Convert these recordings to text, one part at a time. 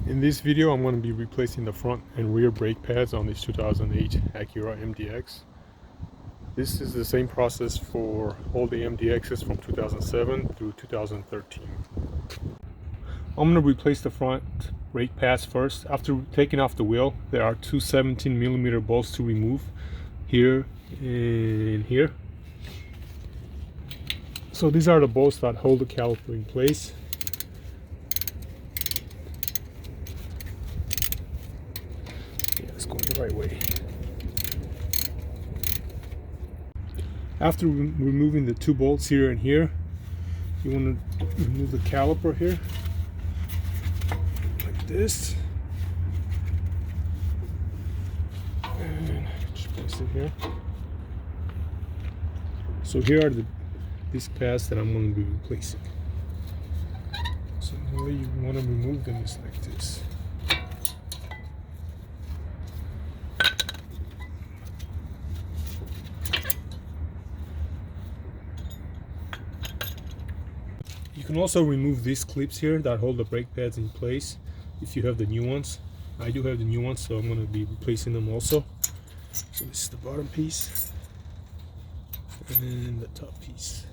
In this video, I'm going to be replacing the front and rear brake pads on this 2008 Acura MDX. This is the same process for all the MDXs from 2007 through 2013. I'm going to replace the front brake pads first. After taking off the wheel, there are two 17mm bolts to remove, here and here. So these are the bolts that hold the caliper in place. Going the right way. After removing the two bolts here and here, you want to remove the caliper here like this, and just place it here. So here are the disc pads that I'm going to be replacing. So the way you want to remove them is like this. You can also remove these clips here that hold the brake pads in place if you have the new ones. I do have the new ones, so I'm going to be replacing them also. So this is the bottom piece and the top piece.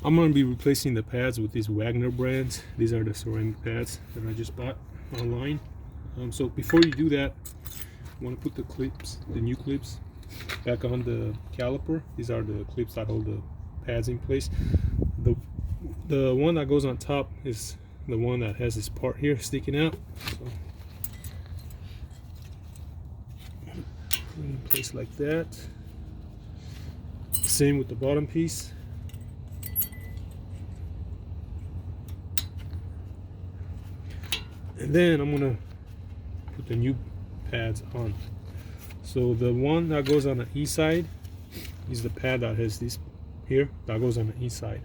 I'm going to be replacing the pads with these Wagner brands. These are the ceramic pads that I just bought online. So before you do that, you want to put the clips, the new clips, back on the caliper. These are the clips that hold the pads in place. The one that goes on top is the one that has this part here sticking out. So put it in place like that. Same with the bottom piece. And then I'm gonna put the new pads on. So the one that goes on the inside is the pad that has this here, that goes on the inside.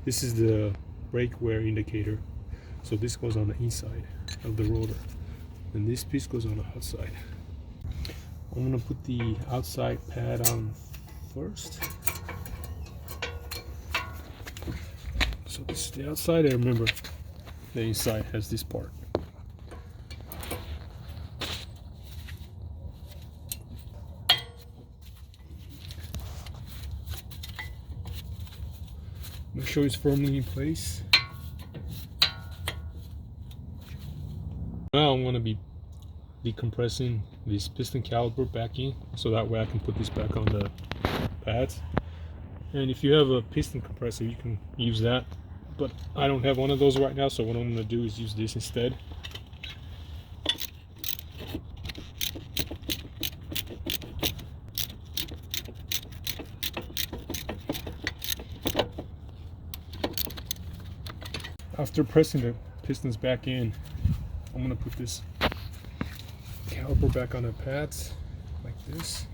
This is the brake wear indicator. So this goes on the inside of the rotor, and this piece goes on the outside. I'm gonna put the outside pad on first. So this is the outside, and remember, the inside has this part. Make sure it's firmly in place. Now I'm going to be decompressing this piston caliper back in, so that way I can put this back on the pads. And if you have a piston compressor, you can use that, but I don't have one of those right now, so what I'm going to do is use this instead. After pressing the pistons back in, I'm going to put this caliper back on the pads like this.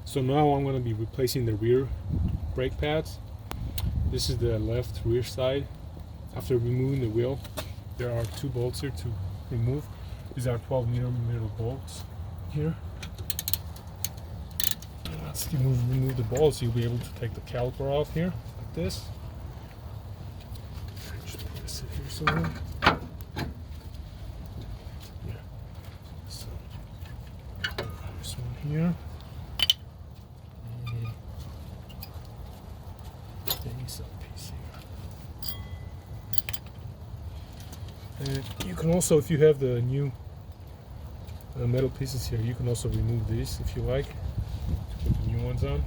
So now I'm going to be replacing the rear brake pads. This is the left rear side. After removing the wheel, there are two bolts here to remove. These are 12mm bolts here. Once you remove the bolts, you'll be able to take the caliper off here like this. Just place it here somewhere. Yeah. So this one here. Piece here. And you can also, if you have the new metal pieces here, you can also remove these if you like, to put the new ones on.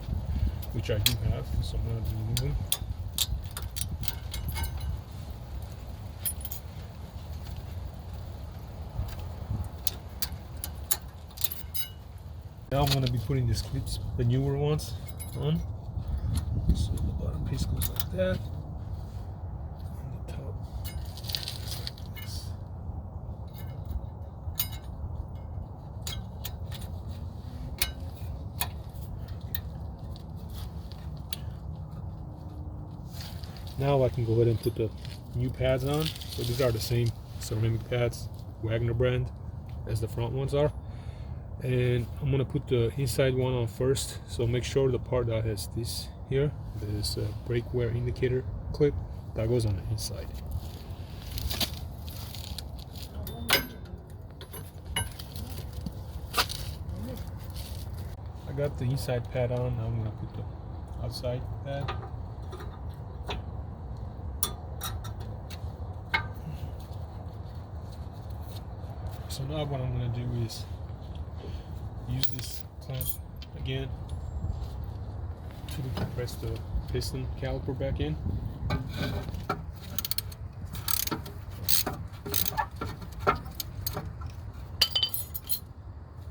which I do have, so I'm going to remove them. Now I'm going to be putting these clips, the newer ones, on. So the bottom piece goes like that, and the top goes like this. Now I can go ahead and put the new pads on. So these are the same ceramic pads, Wagner brand, as the front ones are. And I'm gonna put the inside one on first. So make sure the part that has this here, this brake wear indicator clip, that goes on the inside. I got the inside pad on. Now I'm gonna put the outside pad. So now what I'm going to do is use this clamp again to press the piston caliper back in.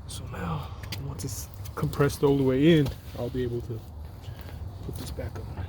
So now once it's compressed all the way in, I'll be able to put this back on.